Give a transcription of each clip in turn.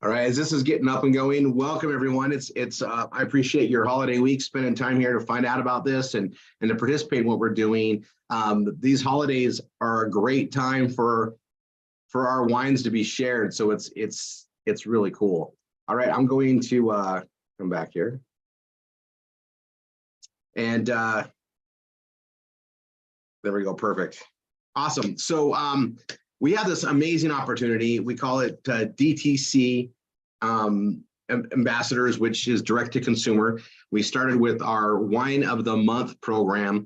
All right, as this is getting up and going, welcome everyone. I appreciate your holiday week, spending time here to find out about this and to participate in what we're doing. These holidays are a great time for our wines to be shared, so it's really cool. All right, I'm going to come back here, and there we go. Perfect, awesome. So we have this amazing opportunity. We call it DTC ambassadors, which is direct to consumer. We started with our Wine of the Month program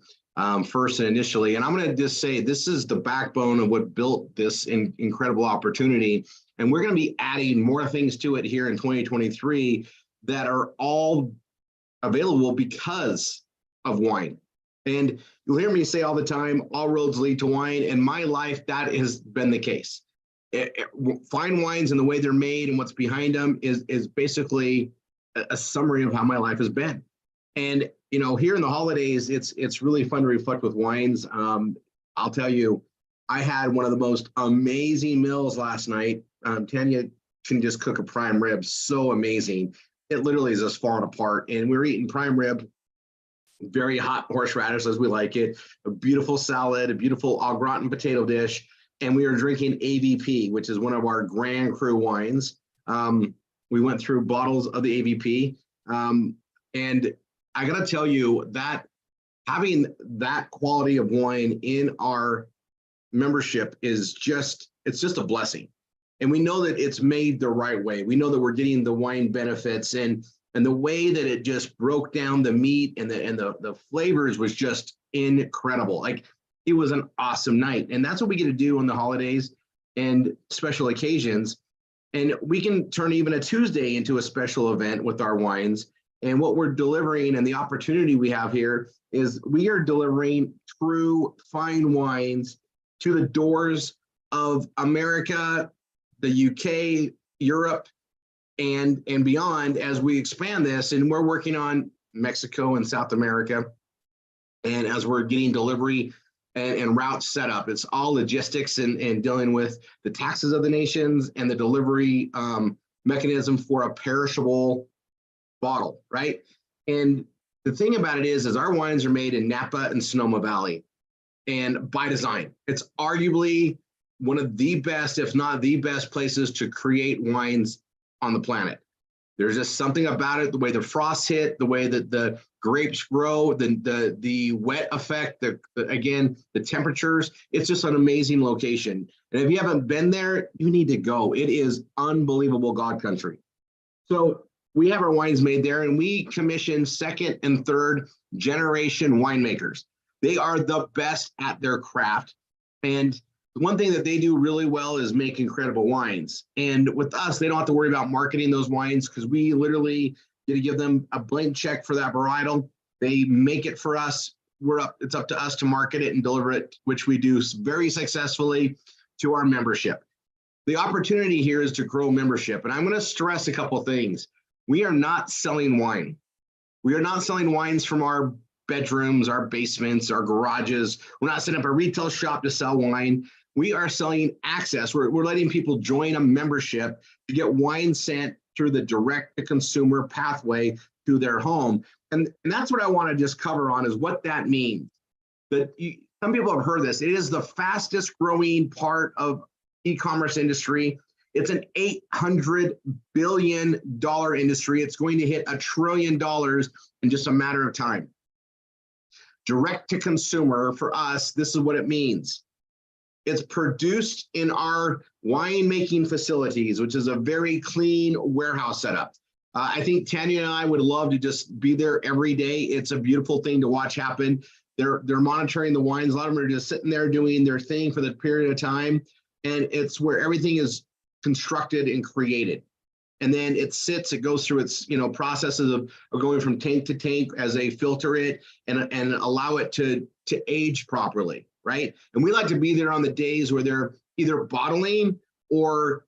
first initially, and I'm going to just say this is the backbone of what built this incredible opportunity. And we're going to be adding more things to it here in 2023 that are all available because of wine. And you'll hear me say all the time, all roads lead to wine. In my life, that has been the case. Fine wines and the way they're made and what's behind them is basically a summary of how my life has been. And you know, here in the holidays, it's really fun to reflect with wines. I'll tell you, I had one of the most amazing meals last night. Tanya can just cook a prime rib, so amazing. It literally is just falling apart. And we were eating prime rib, very hot horseradish as we like it, a beautiful salad, a beautiful au gratin potato dish, and we were drinking AVP, which is one of our Grand Cru wines. We went through bottles of the AVP, and I gotta tell you that having that quality of wine in our membership is it's just a blessing. And we know that it's made the right way. We know that we're getting the wine benefits, and the way that it just broke down the meat and the flavors was just incredible. Like, it was an awesome night. And that's what we get to do on the holidays and special occasions. And we can turn even a Tuesday into a special event with our wines. And what we're delivering and the opportunity we have here is we are delivering true fine wines to the doors of America, the UK, Europe, and beyond as we expand this. And we're working on Mexico and South America. And as we're getting delivery and routes set up, it's all logistics and dealing with the taxes of the nations and the delivery mechanism for a perishable bottle, right? And the thing about it is our wines are made in Napa and Sonoma Valley, and by design. It's arguably one of the best, if not the best, places to create wines on the planet. There's just something about it, the way the frost hit, the way that the grapes grow, the wet effect, again, the temperatures. It's just an amazing location. And if you haven't been there, you need to go. It is unbelievable God country. So we have our wines made there, and we commission second and third generation winemakers. They are the best at their craft. And the one thing that they do really well is make incredible wines. And with us, they don't have to worry about marketing those wines because we literally get to give them a blank check for that varietal. They make it for us. It's up to us to market it and deliver it, which we do very successfully to our membership. The opportunity here is to grow membership. And I'm going to stress a couple things. We are not selling wine. We are not selling wines from our bedrooms, our basements, our garages. We're not setting up a retail shop to sell wine. We are selling access. We're letting people join a membership to get wine sent through the direct-to-consumer pathway to their home. And that's what I want to just cover on, is what that means. Some people have heard this. It is the fastest growing part of e-commerce industry. It's an $800 billion industry. It's going to hit $1 trillion in just a matter of time. Direct to consumer, for us, this is what it means. It's produced in our winemaking facilities, which is a very clean warehouse setup. I think Tanya and I would love to just be there every day. It's a beautiful thing to watch happen. They're monitoring the wines. A lot of them are just sitting there doing their thing for the period of time. And it's where everything is constructed and created. And then it sits, it goes through its processes of going from tank to tank as they filter it and allow it to age properly, right? And we like to be there on the days where they're either bottling or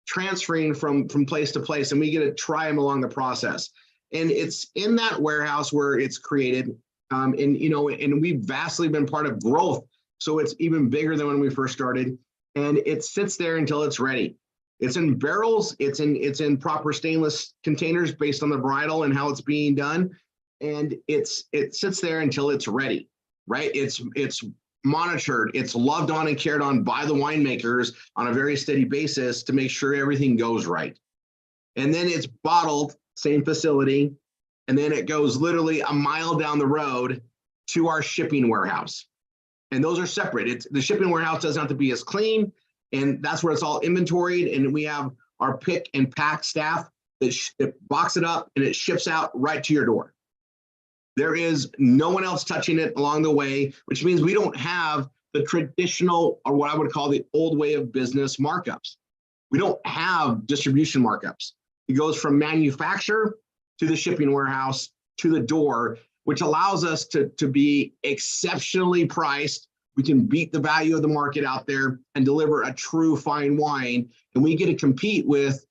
transferring from place to place, and we get to try them along the process. And it's in that warehouse where it's created, and we've vastly been part of growth. So it's even bigger than when we first started, and it sits there until it's ready. It's in barrels, it's in proper stainless containers based on the varietal and how it's being done. And it sits there until it's ready, right? It's monitored, it's loved on and cared on by the winemakers on a very steady basis to make sure everything goes right. And then it's bottled, same facility, and then it goes literally a mile down the road to our shipping warehouse. And those are separate. The shipping warehouse doesn't have to be as clean, and that's where it's all inventoried. And we have our pick and pack staff that box it up and it ships out right to your door. There is no one else touching it along the way, which means we don't have the traditional, or what I would call the old way of business markups. We don't have distribution markups. It goes from manufacturer to the shipping warehouse to the door, which allows us to be exceptionally priced. We can beat the value of the market out there and deliver a true fine wine. And we get to compete with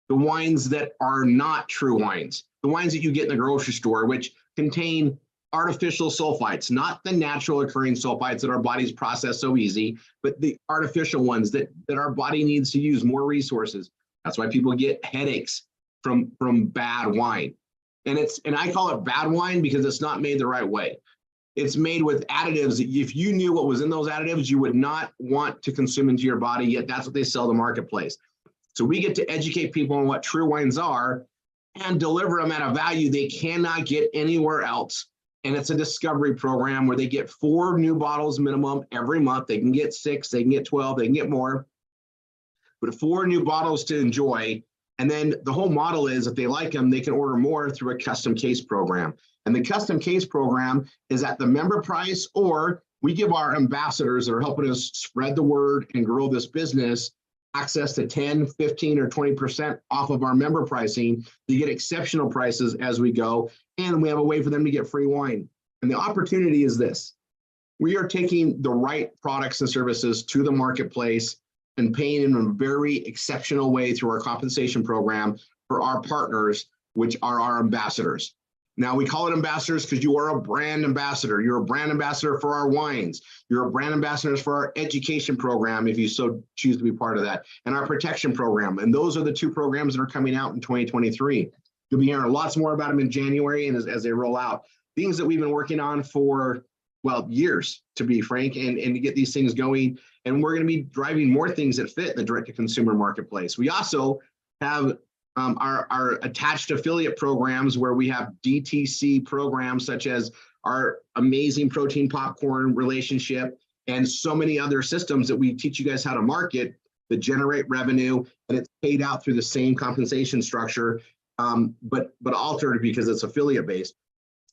the wines that are not true wines, the wines that you get in the grocery store, which contain artificial sulfites, not the natural occurring sulfites that our bodies process so easy, but the artificial ones that our body needs to use more resources. That's why people get headaches from bad wine. And I call it bad wine because it's not made the right way. It's made with additives that if you knew what was in those additives, you would not want to consume into your body, yet that's what they sell the marketplace. So we get to educate people on what true wines are and deliver them at a value they cannot get anywhere else. And it's a discovery program where they get 4 new bottles minimum every month. They can get 6, they can get 12, they can get more, but 4 new bottles to enjoy. And then the whole model is if they like them, they can order more through a custom case program. And the custom case program is at the member price, or we give our ambassadors that are helping us spread the word and grow this business access to 10, 15, or 20% off of our member pricing. You get exceptional prices as we go, and we have a way for them to get free wine. And the opportunity is this. We are taking the right products and services to the marketplace and paying in a very exceptional way through our compensation program for our partners, which are our ambassadors. Now, we call it ambassadors because you are a brand ambassador. You're a brand ambassador for our wines. You're a brand ambassador for our education program, if you so choose to be part of that, and our protection program. And those are the 2 programs that are coming out in 2023. You'll be hearing lots more about them in January and as they roll out. Things that we've been working on for, well, years, to be frank, and to get these things going. And we're going to be driving more things that fit in the direct-to-consumer marketplace. We also have our attached affiliate programs where we have DTC programs such as our amazing protein popcorn relationship and so many other systems that we teach you guys how to market that generate revenue, and it's paid out through the same compensation structure, but altered because it's affiliate based.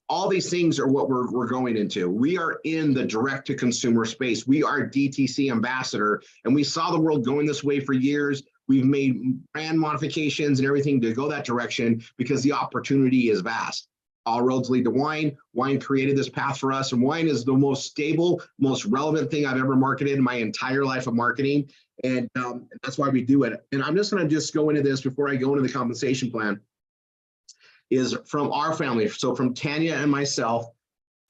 All these things are what we're going into. We are in the direct-to-consumer space. We are DTC ambassador, and we saw the world going this way for years. We've made brand modifications and everything to go that direction because the opportunity is vast. All roads lead to wine. Wine created this path for us, and wine is the most stable, most relevant thing I've ever marketed in my entire life of marketing, and that's why we do it. And I'm just going to go into this before I go into the compensation plan. Is from our family, so from Tanya and myself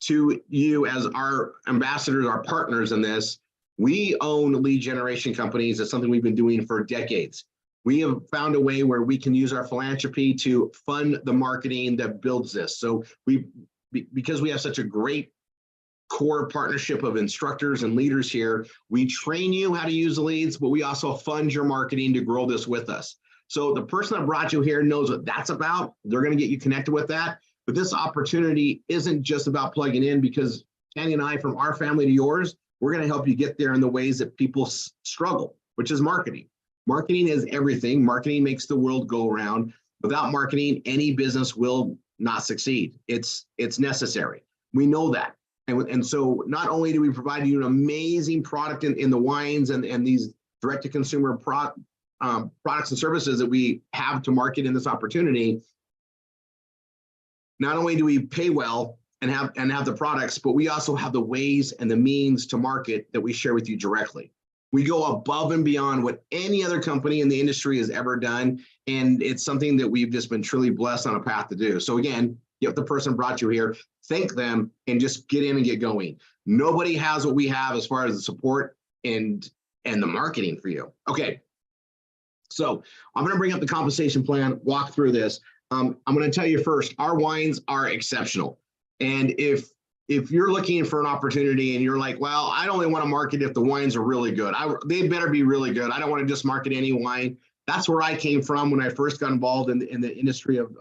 to you as our ambassadors, our partners in this. We own lead generation companies. It's something we've been doing for decades. We have found a way where we can use our philanthropy to fund the marketing that builds this. So because we have such a great core partnership of instructors and leaders here, we train you how to use the leads, but we also fund your marketing to grow this with us. So the person that brought you here knows what that's about. They're going to get you connected with that. But this opportunity isn't just about plugging in, because Tanya and I, from our family to yours, we're going to help you get there in the ways that people struggle, which is marketing. Marketing is everything. Marketing makes the world go around. Without marketing, any business will not succeed. It's necessary. We know that. And so not only do we provide you an amazing product in the wines and these direct-to-consumer products and services that we have to market in this opportunity, not only do we pay well and have the products, but we also have the ways and the means to market that we share with you directly. We go above and beyond what any other company in the industry has ever done, and it's something that we've just been truly blessed on a path to do. So again, if the person brought you here, thank them and just get in and get going. Nobody has what we have as far as the support and the marketing for you. Okay, So I'm going to bring up the compensation plan, walk through this. I'm going to tell you first, our wines are exceptional. And if you're looking for an opportunity and you're like, well, I only want to market if the wines are really good. They better be really good. I don't want to just market any wine. That's where I came from when I first got involved in the industry of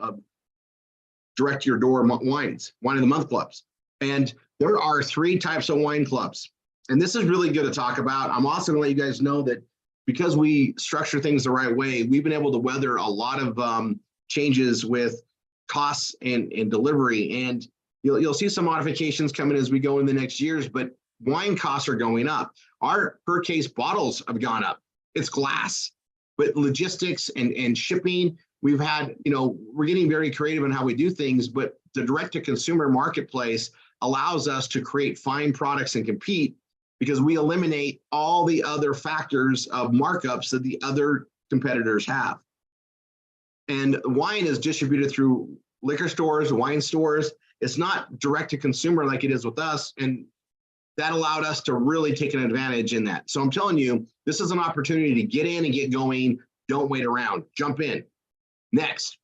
direct to your door wines, wine of the month clubs. And there are 3 types of wine clubs. And this is really good to talk about. I'm also going to let you guys know that because we structure things the right way, we've been able to weather a lot of changes with costs and delivery. And you'll see some modifications coming as we go in the next years, but wine costs are going up. Our per case bottles have gone up. It's glass, but logistics and shipping, we've had, we're getting very creative in how we do things, but the direct to consumer marketplace allows us to create fine products and compete because we eliminate all the other factors of markups that the other competitors have. And wine is distributed through liquor stores, wine stores. It's not direct to consumer like it is with us. And that allowed us to really take an advantage in that. So I'm telling you, this is an opportunity to get in and get going. Don't wait around, jump in. Next,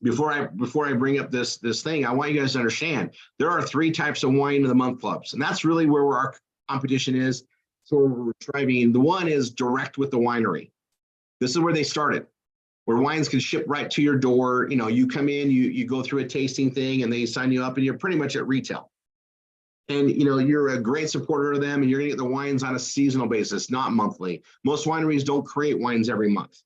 before I bring up this thing, I want you guys to understand there are 3 types of wine of the month clubs, and that's really where our competition is. So we're striving. The one is direct with the winery. This is where they started, where wines can ship right to your door. You come in, you go through a tasting thing, and they sign you up, and you're pretty much at retail. And you're a great supporter of them, and you're gonna get the wines on a seasonal basis, not monthly. Most wineries don't create wines every month.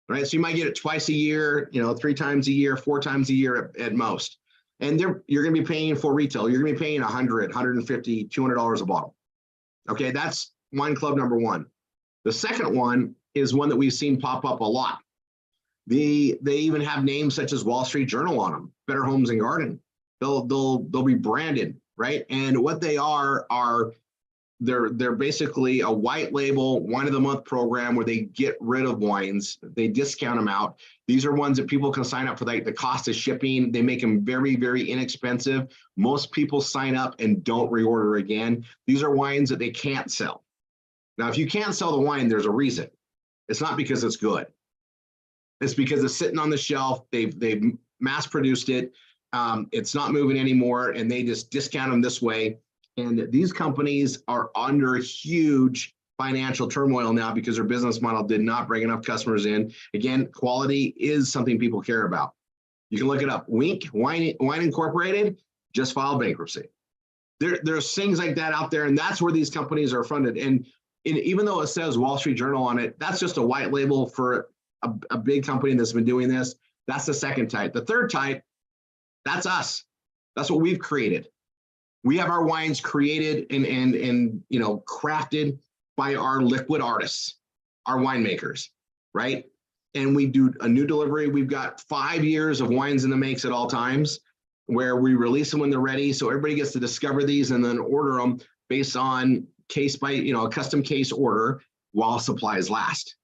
Right, so you might get it twice a year, 3 times a year, 4 times a year at most. And you're going to be paying for retail. You're going to be paying $100, $150, $200 a bottle. Okay, that's wine club number 1. The second one is one that we've seen pop up a lot. They even have names such as Wall Street Journal on them, Better Homes and Garden. They'll be branded, right? And what they are they're basically a white label wine of the month program where they get rid of wines. They discount them out. These are ones that people can sign up for, like the cost of shipping. They make them very, very inexpensive. Most people sign up and don't reorder again. These are wines that they can't sell. Now, if you can't sell the wine, there's a reason. It's not because it's good. It's because it's sitting on the shelf. They've mass produced it. It's not moving anymore, and they just discount them this way. And these companies are under huge financial turmoil now because their business model did not bring enough customers in. Again, quality is something people care about. You can look it up. Wink, Wine Incorporated, just filed bankruptcy. There's things like that out there, and that's where these companies are funded. And even though it says Wall Street Journal on it, that's just a white label for a big company that's been doing this. That's the second type. The third type, that's us. That's what we've created. We have our wines created and crafted by our liquid artists, our winemakers, right? And we do a new delivery. We've got 5 years of wines in the makes at all times where we release them when they're ready. So everybody gets to discover these and then order them based on case by, a custom case order while supplies last.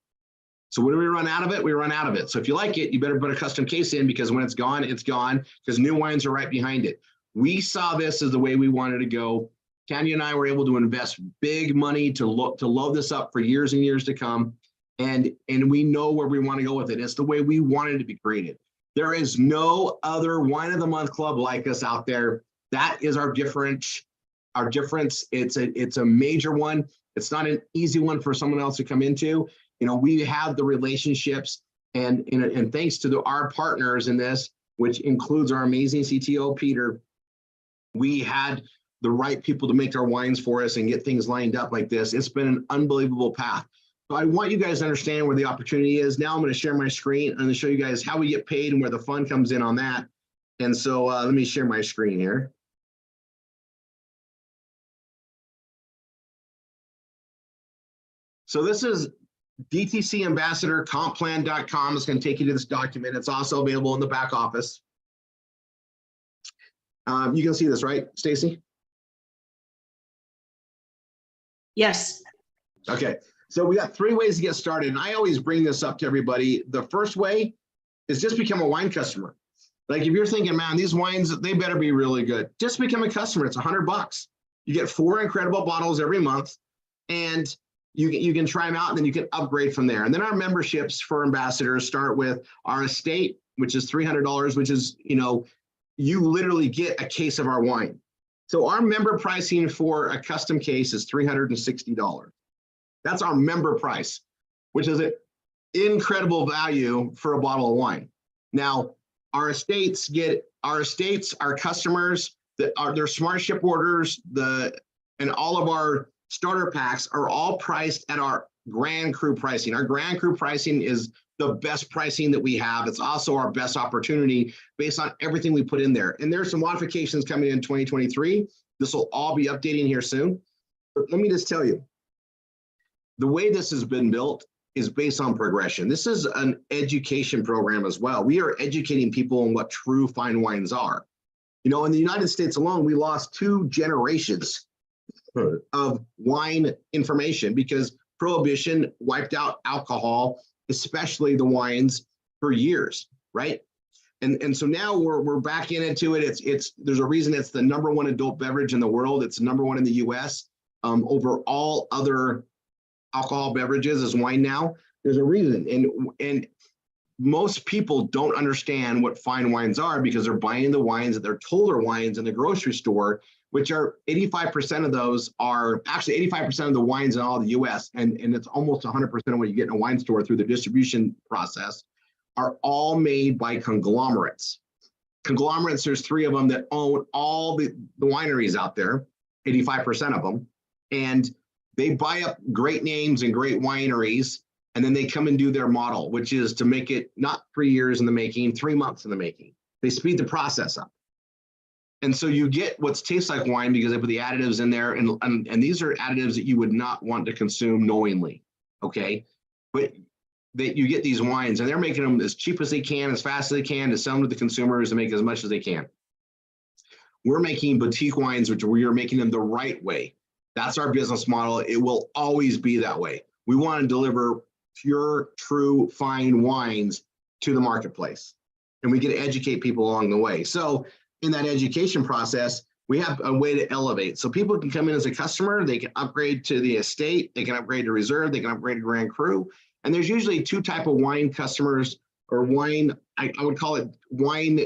So when we run out of it, we run out of it. So if you like it, you better put a custom case in because when it's gone, because new wines are right behind it. We saw this as the way we wanted to go. Tanya and I were able to invest big money to load this up for years and years to come. And we know where we want to go with it. It's the way we wanted to be created. There is no other wine of the month club like us out there. That is our difference. It's a major one. It's not an easy one for someone else to come into. We have the relationships and thanks to our partners in this, which includes our amazing CTO, Peter, we had the right people to make our wines for us and get things lined up like this. It's been an unbelievable path. So I want you guys to understand where the opportunity is. Now I'm going to share my screen and show you guys how we get paid and where the fun comes in on that. And so let me share my screen here. So this is DTC Ambassador compplan.com. It's going to take you to this document. It's also available in the back office. You can see this, right, Stacy? Yes. Okay. So we got 3 ways to get started. And I always bring this up to everybody. The first way is just become a wine customer. Like if you're thinking, man, these wines, they better be really good. Just become a customer. It's $100. You get 4 incredible bottles every month. And you can try them out and then you can upgrade from there. And then our memberships for ambassadors start with our estate, which is $300, which is, you literally get a case of our wine. So our member pricing for a custom case is $360. That's our member price, which is an incredible value for a bottle of wine. Now, our estates, our customers, their smart ship orders, and all of our starter packs are all priced at our Grand Cru pricing. Our Grand Cru pricing is the best pricing that we have. It's also our best opportunity based on everything we put in there. And there's some modifications coming in 2023. This will all be updating here soon. But let me just tell you, the way this has been built is based on progression. This is an education program as well. We are educating people on what true fine wines are. In the United States alone, we lost 2 generations of wine information because Prohibition wiped out alcohol, especially the wines, for years, right? And so now we're back into it. There's a reason it's the #1 adult beverage in the world. It's #1 in the US. Over all other alcohol beverages is wine now. There's a reason. And most people don't understand what fine wines are because they're buying the wines that they're told are wines in the grocery store, which are 85% of those are actually 85% of the wines in all the US, and it's almost 100% of what you get in a wine store through the distribution process, are all made by conglomerates. Conglomerates, there's 3 of them that own all the wineries out there, 85% of them, and they buy up great names and great wineries, and then they come and do their model, which is to make it not 3 years in the making, 3 months in the making. They speed the process up. And so you get what tastes like wine because they put the additives in there, and these are additives that you would not want to consume knowingly, okay? But that you get these wines, and they're making them as cheap as they can, as fast as they can, to sell them to the consumers and make as much as they can. We're making boutique wines, which we are making them the right way. That's our business model. It will always be that way. We want to deliver pure, true, fine wines to the marketplace, and we get to educate people along the way. So in that education process, we have a way to elevate. So people can come in as a customer, they can upgrade to the estate, they can upgrade to reserve, they can upgrade to Grand Cru. And there's usually 2 type of wine customers, or wine, I would call it wine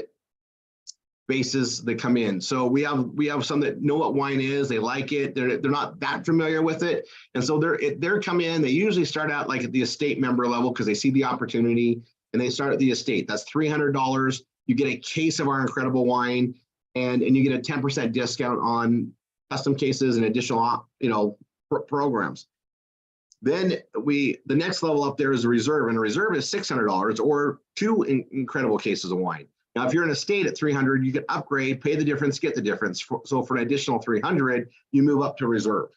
bases that come in. So we have some that know what wine is, they like it, they're not that familiar with it. And so they're come in, they usually start out like at the estate member level because they see the opportunity, and they start at the estate. That's $300. You get a case of our incredible wine, and you get a 10% discount on custom cases and additional, programs. Then the next level up there is a reserve, and a reserve is $600 or 2 incredible cases of wine. Now, if you're in a state at $300, you can upgrade, pay the difference, get the difference. So for an additional $300, you move up to reserve,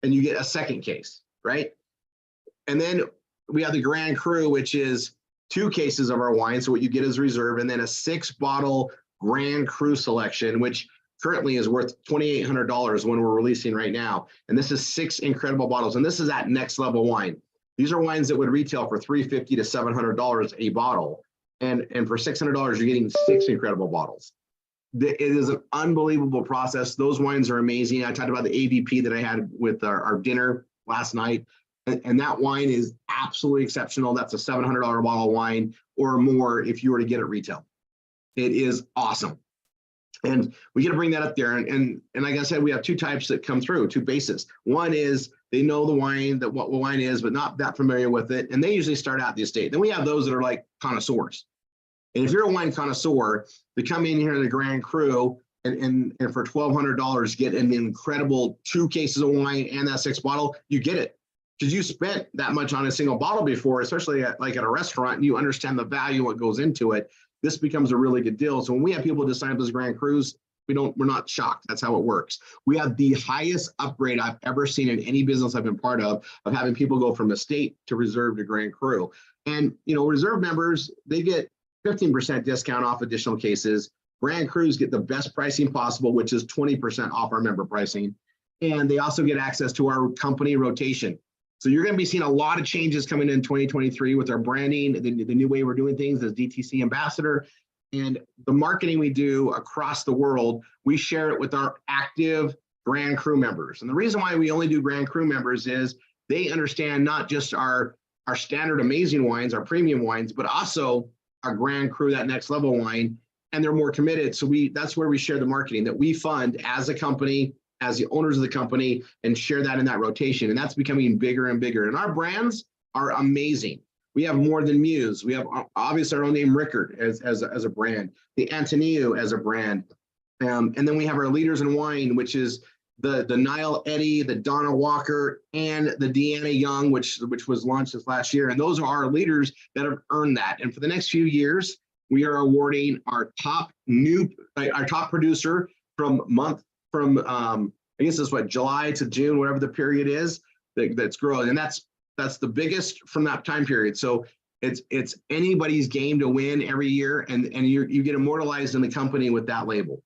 and you get a second case, right? And then we have the Grand Cru, which is 2 cases of our wine. So what you get is reserve, and then a 6-bottle Grand Cru selection, which currently is worth $2,800 when we're releasing right now. And this is 6 incredible bottles. And this is at next level wine. These are wines that would retail for $350 to $700 a bottle. And for $600, you're getting 6 incredible bottles. It is an unbelievable process. Those wines are amazing. I talked about the AVP that I had with our dinner last night. And that wine is absolutely exceptional. That's a $700 bottle of wine or more if you were to get it retail. It is awesome. And we get to bring that up there. And like I said, we have 2 types that come through, 2 bases. One is they know the wine, what wine is, but not that familiar with it. And they usually start out the estate. Then we have those that are like connoisseurs. And if you're a wine connoisseur, they come in here to the Grand Cru and for $1,200 get an incredible 2 cases of wine and that 6 bottle, you get it. Because you spent that much on a single bottle before, especially at a restaurant, and you understand the value, what goes into it. This becomes a really good deal. So when we have people to sign up as Grand Crus, we're not shocked. That's how it works. We have the highest upgrade I've ever seen in any business I've been part of having people go from estate to reserve to Grand Cru. And reserve members, they get 15% discount off additional cases. Grand Crus get the best pricing possible, which is 20% off our member pricing. And they also get access to our company rotation. So you're going to be seeing a lot of changes coming in 2023 with our branding, the new way we're doing things as DTC ambassador, and the marketing we do across the world. We share it with our active Grand Cru members. And the reason why we only do Grand Cru members is they understand not just our standard amazing wines, our premium wines, but also our Grand Cru, that next level wine, and they're more committed. So that's where we share the marketing that we fund as a company, as the owners of the company, and share that in that rotation. And that's becoming bigger and bigger. And our brands are amazing. We have more than Muse. We have obviously our own name, Rickard, as a brand, the Antonio as a brand. And then we have our leaders in wine, which is the Niall Eddy, the Donna Walker, and the Deanna Young, which was launched this last year. And those are our leaders that have earned that. And for the next few years, we are awarding our top producer I guess it's July to June, whatever the period is that's growing. And that's the biggest from that time period. So it's anybody's game to win every year, and you get immortalized in the company with that label.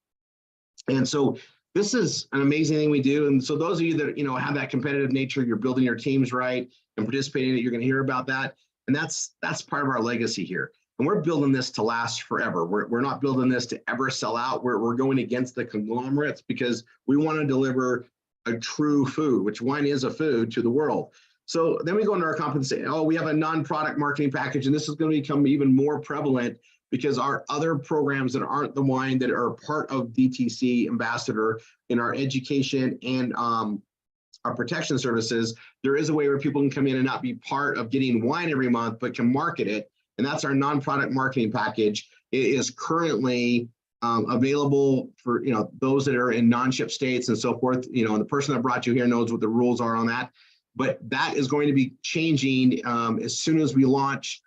And so this is an amazing thing we do. And so those of you that have that competitive nature, you're building your teams right and participating in it, you're going to hear about that. And that's part of our legacy here. And we're building this to last forever. We're not building this to ever sell out. We're going against the conglomerates because we want to deliver a true food, which wine is a food, to the world. So then we go into our compensation. Oh, we have a non-product marketing package, and this is going to become even more prevalent because our other programs that aren't the wine, that are part of DTC Ambassador in our education and our protection services, there is a way where people can come in and not be part of getting wine every month, but can market it. And that's our non-product marketing package. It is currently available for those that are in non-ship states and so forth. And the person that brought you here knows what the rules are on that. But that is going to be changing as soon as we launch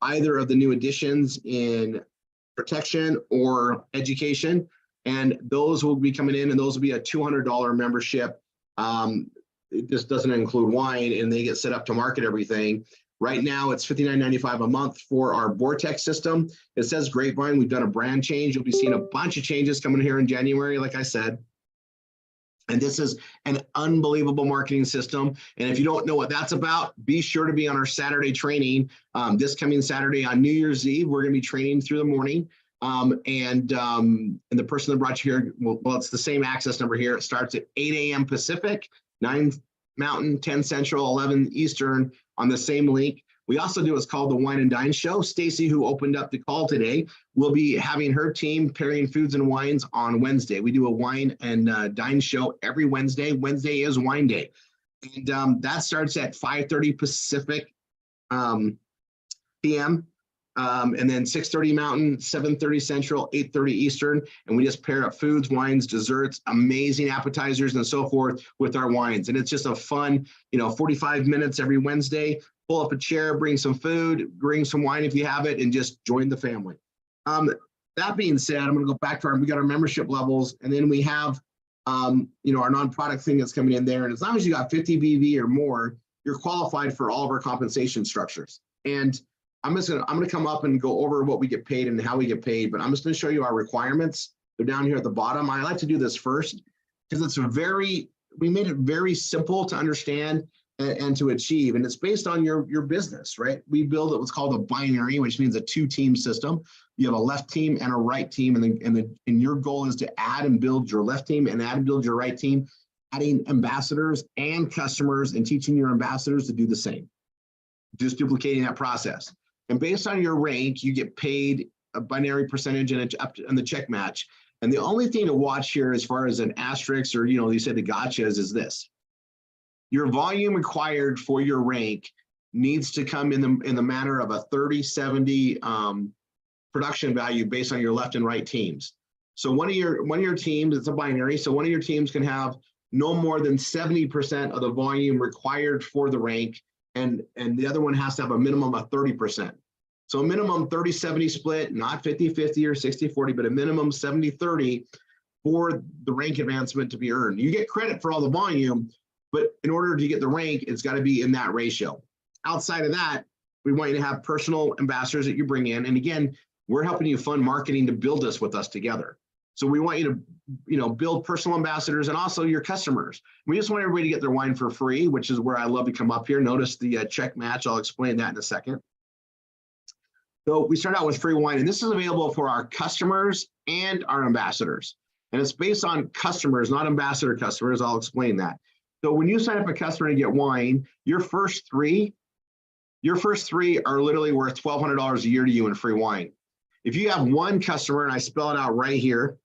either of the new additions in protection or education. And those will be coming in, and those will be a $200 membership. This doesn't include wine, and they get set up to market everything. Right now, it's $59.95 a month for our Vortex system. It says Grapevine. We've done a brand change. You'll be seeing a bunch of changes coming here in January, like I said. And this is an unbelievable marketing system. And if you don't know what that's about, be sure to be on our Saturday training. This coming Saturday on New Year's Eve, we're going to be training through the morning. And the person that brought you here, well, it's the same access number here. It starts at 8 a.m. Pacific, 9 Mountain, 10 Central, 11 Eastern on the same link. We also do what's called the Wine and Dine Show. Stacy, who opened up the call today, will be having her team pairing foods and wines on Wednesday. We do a wine and dine show every Wednesday. Wednesday is wine day. And that starts at 5:30 Pacific p.m. And then 6:30 Mountain, 7:30 Central, 8:30 Eastern. And we just pair up foods, wines, desserts, amazing appetizers, and so forth with our wines. And it's just a fun, 45 minutes every Wednesday. Pull up a chair, bring some food, bring some wine if you have it, and just join the family. That being said, I'm going to go back to we got our membership levels, and then we have, our non-product thing that's coming in there. And as long as you got 50 BV or more, you're qualified for all of our compensation structures. And I'm going to come up and go over what we get paid and how we get paid, but I'm just going to show you our requirements. They're down here at the bottom. I like to do this first because we made it very simple to understand and to achieve. And it's based on your business, right? We build what's called a binary, which means a 2-team system. You have a left team and a right team, and your goal is to add and build your left team and add and build your right team, adding ambassadors and customers and teaching your ambassadors to do the same, just duplicating that process. And based on your rank, you get paid a binary percentage and the check match. And the only thing to watch here as far as an asterisk or, you said the gotchas is this. Your volume required for your rank needs to come in the manner of a 30-70 production value based on your left and right teams. So one of your teams, it's a binary, so one of your teams can have no more than 70% of the volume required for the rank, and the other one has to have a minimum of 30%. So a minimum 30-70 split, not 50-50 or 60-40, but a minimum 70-30 for the rank advancement to be earned. You get credit for all the volume, but in order to get the rank, it's got to be in that ratio. Outside of that, we want you to have personal ambassadors that you bring in. And again, we're helping you fund marketing to build this with us together. So we want you to, build personal ambassadors and also your customers. We just want everybody to get their wine for free, which is where I love to come up here. Notice the check match. I'll explain that in a second. So we start out with free wine, and this is available for our customers and our ambassadors. And it's based on customers, not ambassador customers. I'll explain that. So when you sign up a customer to get wine, your first three are literally worth $1,200 a year to you in free wine. If you have one customer, and I spell it out right here,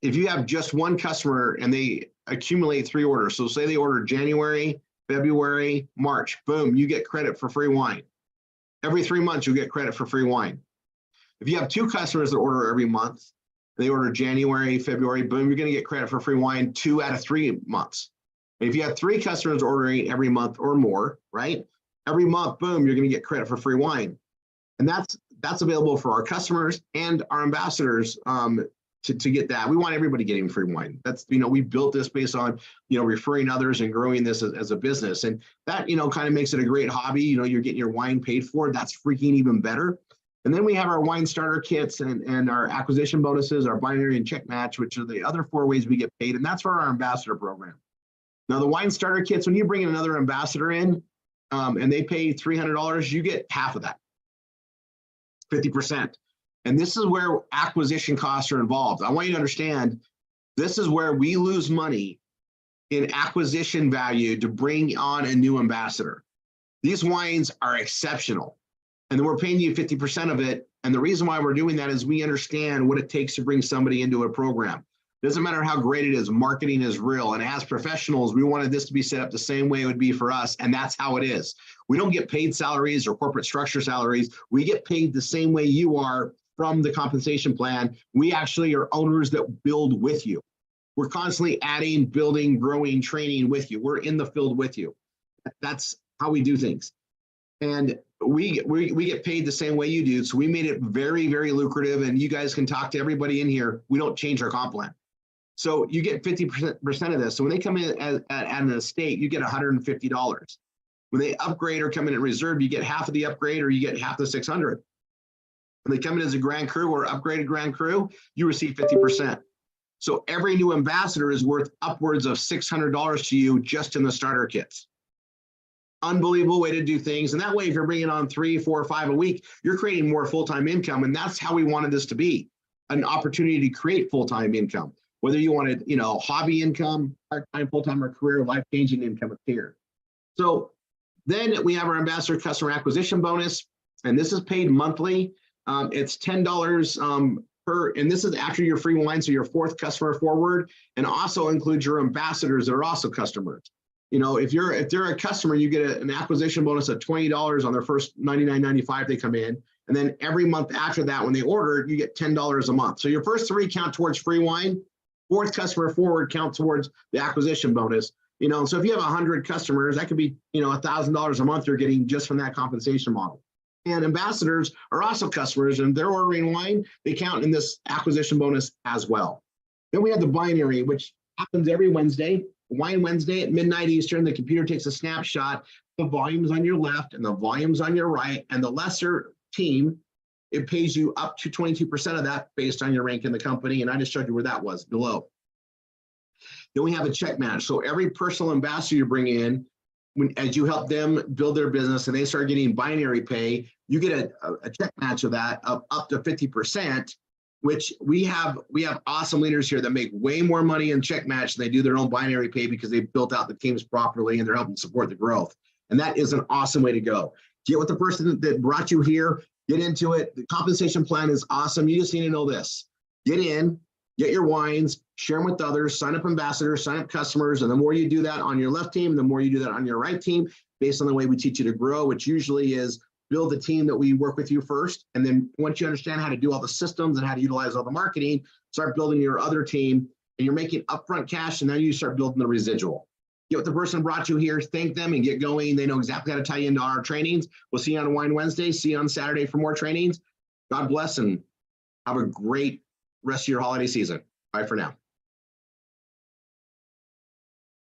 if you have just one customer and they accumulate 3 orders, so say they order January, February, March, boom, you get credit for free wine. Every 3 months, you'll get credit for free wine. If you have 2 customers that order every month, they order January, February, boom, you're going to get credit for free wine 2 out of 3 months. And if you have 3 customers ordering every month or more, right? Every month, boom, you're going to get credit for free wine. And that's available for our customers and our ambassadors to get that. We want everybody getting free wine. That's, we built this based on, referring others and growing this as a business. And that, kind of makes it a great hobby. You're getting your wine paid for. That's freaking even better. And then we have our wine starter kits and our acquisition bonuses, our binary and check match, which are the other 4 ways we get paid. And that's for our ambassador program. Now, the wine starter kits, when you bring in another ambassador in and they pay $300, you get half of that, 50%. And this is where acquisition costs are involved. I want you to understand, this is where we lose money in acquisition value to bring on a new ambassador. These wines are exceptional. And then we're paying you 50% of it. And the reason why we're doing that is we understand what it takes to bring somebody into a program. Doesn't matter how great it is, marketing is real. And as professionals, we wanted this to be set up the same way it would be for us. And that's how it is. We don't get paid salaries or corporate structure salaries. We get paid the same way you are from the compensation plan. We actually are owners that build with you. We're constantly adding, building, growing, training with you. We're in the field with you. That's how we do things. And we get paid the same way you do. So we made it very, very lucrative. And you guys can talk to everybody in here. We don't change our comp plan. So you get 50% of this. So when they come in at an estate, you get $150. When they upgrade or come in at reserve, you get half of the upgrade or you get half the 600. When they come in as a Grand Cru or upgraded Grand Cru, you receive 50%. So every new ambassador is worth upwards of $600 to you just in the starter kits. Unbelievable way to do things. And that way, if you're bringing on 3, 4, 5 a week, you're creating more full-time income. And that's how we wanted this to be, an opportunity to create full-time income. Whether you wanted, hobby income, part-time, full-time, or career, life-changing income is here. So then we have our ambassador customer acquisition bonus, and this is paid monthly. It's $10 per, and this is after your free wine, so your 4th customer forward, and also includes your ambassadors that are also customers. If they're a customer, you get an acquisition bonus of $20 on their first $99.95 they come in, and then every month after that, when they order, you get $10 a month. So your first 3 count towards free wine, 4th customer forward counts towards the acquisition bonus. So if you have 100 customers, that could be $1,000 a month you're getting just from that compensation model. And ambassadors are also customers, and they're ordering wine. They count in this acquisition bonus as well. Then we have the binary, which happens every Wednesday, Wine Wednesday at midnight Eastern. The computer takes a snapshot, the volumes on your left and the volumes on your right, and the lesser team, it pays you up to 22% of that based on your rank in the company. And I just showed you where that was below. Then we have a check match. So every personal ambassador you bring in, as you help them build their business and they start getting binary pay, you get a check match of that of up to 50%, which we have awesome leaders here that make way more money in check match than they do their own binary pay because they've built out the teams properly and they're helping support the growth. And that is an awesome way to go. Get with the person that brought you here, get into it. The compensation plan is awesome. You just need to know this. Get in, get your wines, share them with others, sign up ambassadors, sign up customers. And the more you do that on your left team, the more you do that on your right team, based on the way we teach you to grow, which usually is build a team that we work with you first. And then once you understand how to do all the systems and how to utilize all the marketing, start building your other team, and you're making upfront cash. And then you start building the residual. Get with the person who brought you here, thank them, and get going. They know exactly how to tie you into our trainings. We'll see you on Wine Wednesday. See you on Saturday for more trainings. God bless and have a great rest of your holiday season. Bye for now.